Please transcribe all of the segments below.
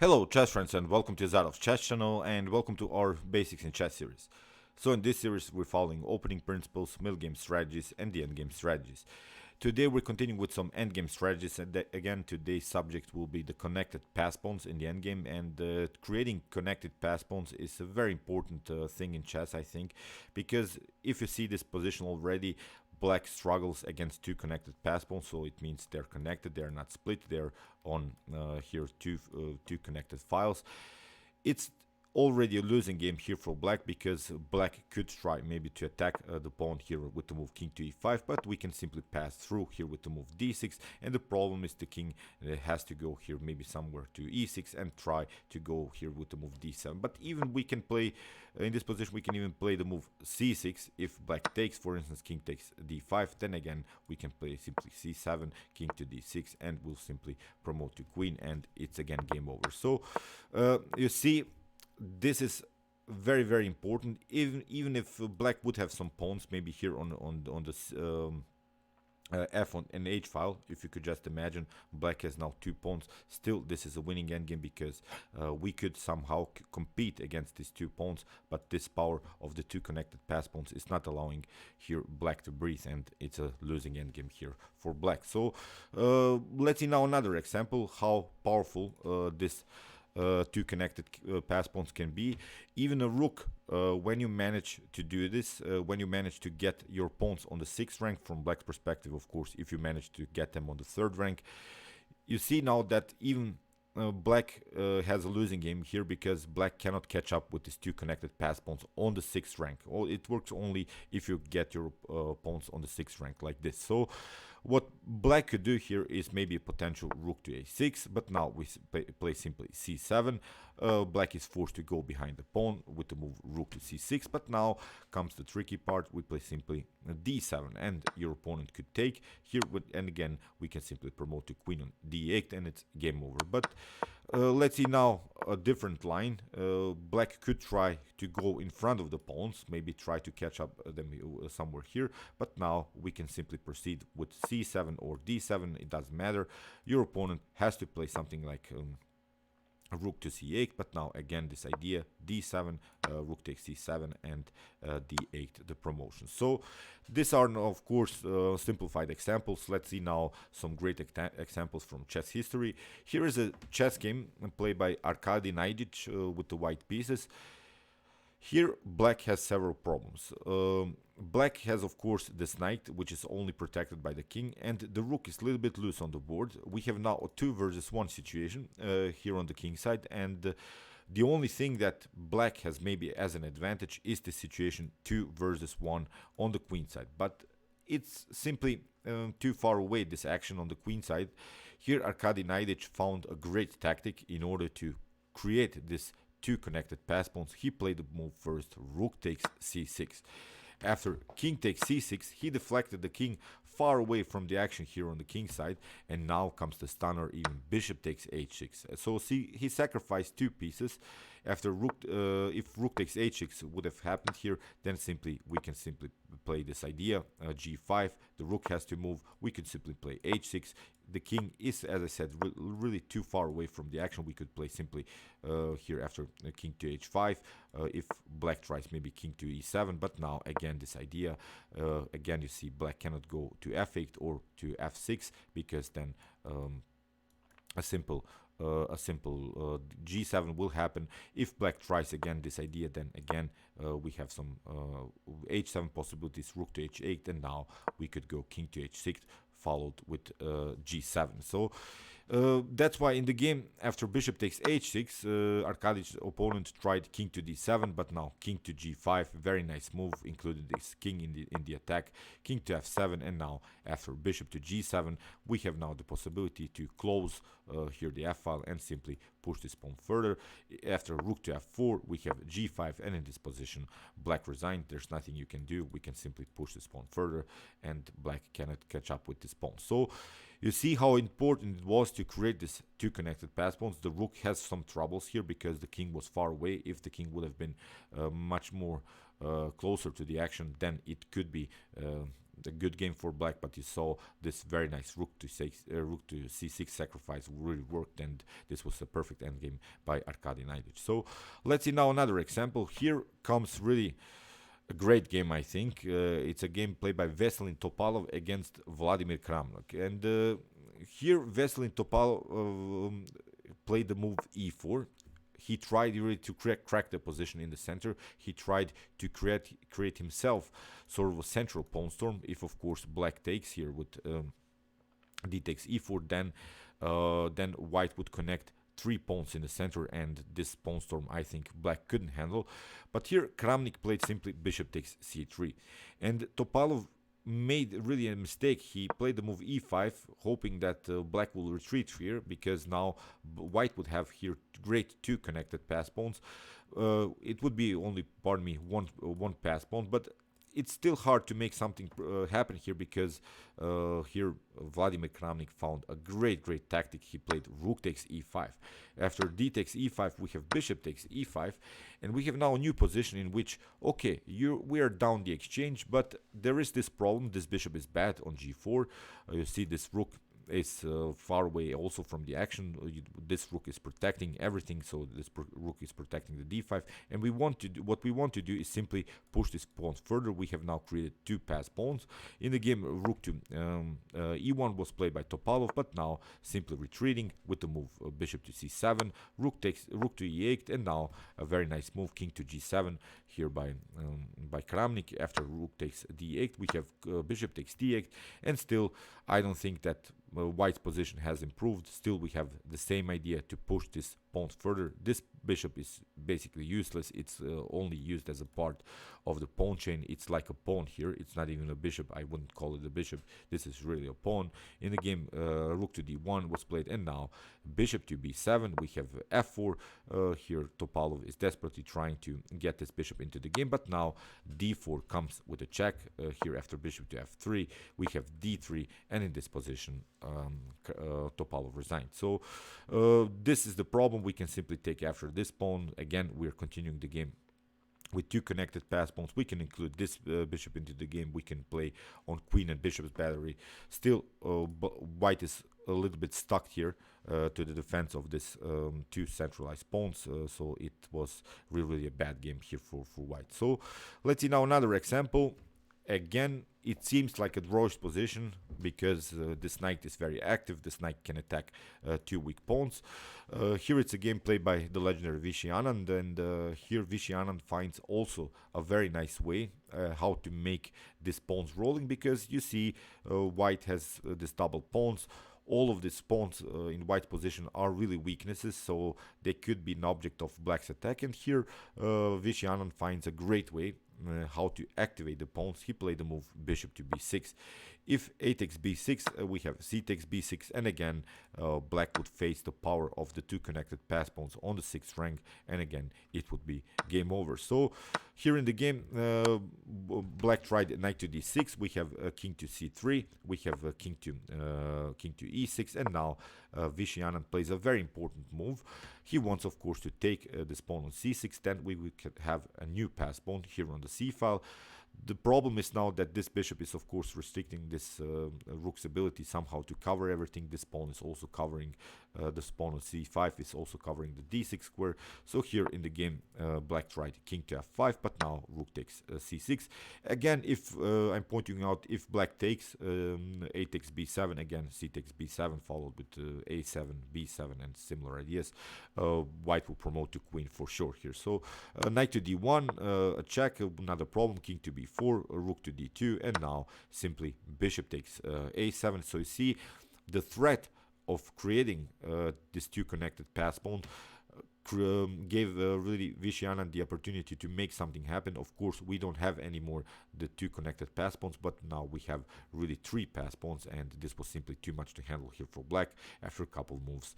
Hello chess friends and welcome to Zadov's chess channel and welcome to our Basics in Chess series. So in this series we're following opening principles, middle game strategies and the endgame strategies. Today we're continuing with some endgame strategies and again today's subject will be the connected pass pawns in the endgame, and creating connected pass pawns is a very important thing in chess, I think, because if you see this position already, black struggles against two connected pass pawns, so it means they're connected, they're not split, they're on here two connected files. It's already a losing game here for black because black could try maybe to attack the pawn here with the move king to e5, but we can simply pass through here with the move d6, and the problem is the king has to go here maybe somewhere to e6 and try to go here with the move d7. But even we can play in this position, we can even play the move c6 if black takes, for instance, king takes d5, then again we can play simply c7, king to d6, and we'll simply promote to queen, and it's again game over. So you see, this is very important. Even if black would have some pawns maybe here on this f on an h file, if you could just imagine black has now two pawns, still this is a winning endgame because we could somehow compete against these two pawns, but this power of the two connected pass pawns is not allowing here black to breathe, and it's a losing endgame here for black. So let's see now another example how powerful this two connected pass pawns can be. Even a rook, when you manage to do this, when you manage to get your pawns on the 6th rank, from black's perspective of course, if you manage to get them on the 3rd rank, you see now that even black has a losing game here because black cannot catch up with these two connected pass pawns on the 6th rank. It works only if you get your pawns on the 6th rank like this. So what black could do here is maybe a potential rook to a6, but now we play simply c7. Black is forced to go behind the pawn with the move rook to c6, but now comes the tricky part. We play simply d7, and your opponent could take here, and again we can simply promote to queen on d8, and it's game over. But let's see now a different line. Black could try to go in front of the pawns, maybe try to catch up them somewhere here, but now we can simply proceed with c7 or d7, it doesn't matter. Your opponent has to play something like rook to c8, but now again this idea d7, rook takes c7, and d8 the promotion. So these are now of course simplified examples. Let's see now some great examples from chess history. Here is a chess game played by Arkady Naiditsch with the white pieces. Here black has several problems. Black has of course this knight, which is only protected by the king, and the rook is a little bit loose on the board. We have now a 2 versus 1 situation here on the king side, and the only thing that black has maybe as an advantage is the situation 2 versus 1 on the queen side, but it's simply too far away, this action on the queen side. Here Arkady Naiditsch found a great tactic in order to create this two connected pass pawns. He played the move first, rook takes c6. After king takes c6, he deflected the king far away from the action here on the king side, and now comes the stunner, even bishop takes h6. So see, he sacrificed 2 pieces. After rook, if rook takes h6 would have happened here, then simply we can simply play this idea g5. The rook has to move. We could simply play h6. The king is, as I said, really too far away from the action. We could play simply here after king to h5. If black tries maybe king to e7, but now again this idea, again you see black cannot go to f8 or to f6 because then a simple g7 will happen. If black tries again this idea, then again we have some h7 possibilities, rook to h8, and now we could go king to h6 followed with g7. So that's why in the game after bishop takes h6, Arkady's opponent tried king to d7, but now king to g5, very nice move, included this king in the attack, king to f7, and now after bishop to g7 we have now the possibility to close here the f file and simply push this pawn further. After rook to f4 we have g5, and in this position black resigned. There's nothing you can do. We can simply push this pawn further, and black cannot catch up with this pawn. So you see how important it was to create this two connected pass pawns. The rook has some troubles here because the king was far away. If the king would have been much more closer to the action, then it could be a good game for black, but you saw this very nice rook to c6 sacrifice really worked, and this was a perfect endgame by Arkady Naiditsch. So let's see now another example. Here comes really a great game, I think. It's a game played by Veselin Topalov against Vladimir Kramnik, and here Veselin Topalov played the move e4. He tried really to crack the position in the center. He tried to create himself sort of a central pawn storm. If of course black takes here with d takes e4, then white would connect 3 pawns in the center, and this pawn storm I think black couldn't handle. But here Kramnik played simply bishop takes c3, and Topalov made really a mistake. He played the move e5, hoping that black will retreat here, because now white would have here great 2 connected pass pawns. It would be only, pardon me, one pass pawn, but it's still hard to make something happen here, because here Vladimir Kramnik found a great tactic. He played rook takes e5. After d takes e5, we have bishop takes e5, and we have now a new position in which, okay, we are down the exchange, but there is this problem. This bishop is bad on g4. You see this rook is far away also from the action. This rook is protecting everything, so this rook is protecting the d5, and what we want to do is simply push this pawn further. We have now created 2 pass pawns. In the game, rook to e1 was played by Topalov, but now simply retreating with the move bishop to c7, rook to e8, and now a very nice move, king to g7 here by Kramnik. After rook takes d8, we have bishop takes d8, and still I don't think that white's position has improved. Still we have the same idea to push this pawn further. This bishop is basically useless. It's only used as a part of the pawn chain. It's like a pawn here. It's not even a bishop. I wouldn't call it a bishop. This is really a pawn. In the game, rook to d1 was played, and now bishop to b7. We have f4. Here Topalov is desperately trying to get this bishop into the game, but now d4 comes with a check. Here after bishop to f3, we have d3, and in this position Topalov resigned. So this is the problem. We can simply take after this pawn. Again, we're continuing the game with 2 connected pass pawns. We can include this bishop into the game. We can play on queen and bishop's battery. Still, white is a little bit stuck here to the defense of this 2 centralized pawns. So it was really a bad game here for white. So let's see now another example. Again, it seems like a drawish position, because this knight is very active. This knight can attack 2 weak pawns. Here it's a game played by the legendary Vishy Anand, and here Vishy Anand finds also a very nice way how to make these pawns rolling, because you see white has this double pawns. All of these pawns in white position are really weaknesses, so they could be an object of black's attack, and here Vishy Anand finds a great way how to activate the pawns. He played the move bishop to b6. If a takes b6, we have c takes b6, and again black would face the power of the 2 connected pass pawns on the 6th rank, and again it would be game over. So here in the game, black tried knight to d6. We have king to c3. We have king to e6, and now Vishy Anand plays a very important move. He wants, of course, to take this pawn on c6. Then we could have a new pass pawn here on the c file. The problem is now that this bishop is of course restricting this rook's ability somehow to cover everything. This pawn is also covering this pawn on c5 is also covering the d6 square. So here in the game, black tried king to f5, but now rook takes c6. Again, if I'm pointing out, if black takes a takes b7, again c takes b7 followed with a7, b7 and similar ideas, white will promote to queen for sure here. So knight to d1, a check, another problem, king to b4, rook to d2, and now simply bishop takes a7. So you see the threat of creating these 2 connected pass pawns gave really Vishy Anand the opportunity to make something happen. Of course, we don't have anymore the 2 connected pass pawns, but now we have really 3 pass pawns, and this was simply too much to handle here for black. After a couple moves,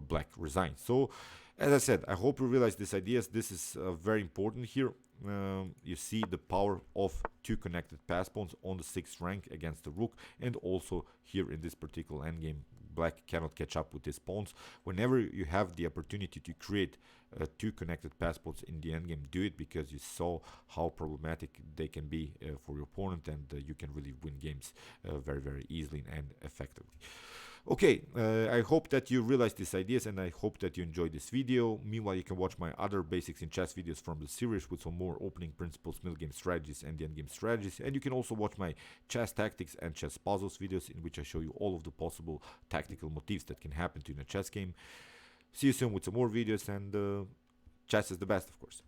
black resigned. So, as I said, I hope you realize these ideas. This is very important here. You see the power of 2 connected pass pawns on the 6th rank against the rook, and also here in this particular endgame, black cannot catch up with his pawns. Whenever you have the opportunity to create two connected passports in the endgame, do it, because you saw how problematic they can be for your opponent, and you can really win games very, very easily and effectively. Okay, I hope that you realized these ideas, and I hope that you enjoyed this video. Meanwhile, you can watch my other basics in chess videos from the series with some more opening principles, middle game strategies, and the endgame strategies. And you can also watch my chess tactics and chess puzzles videos, in which I show you all of the possible tactical motifs that can happen to you in a chess game. See you soon with some more videos, and chess is the best, of course.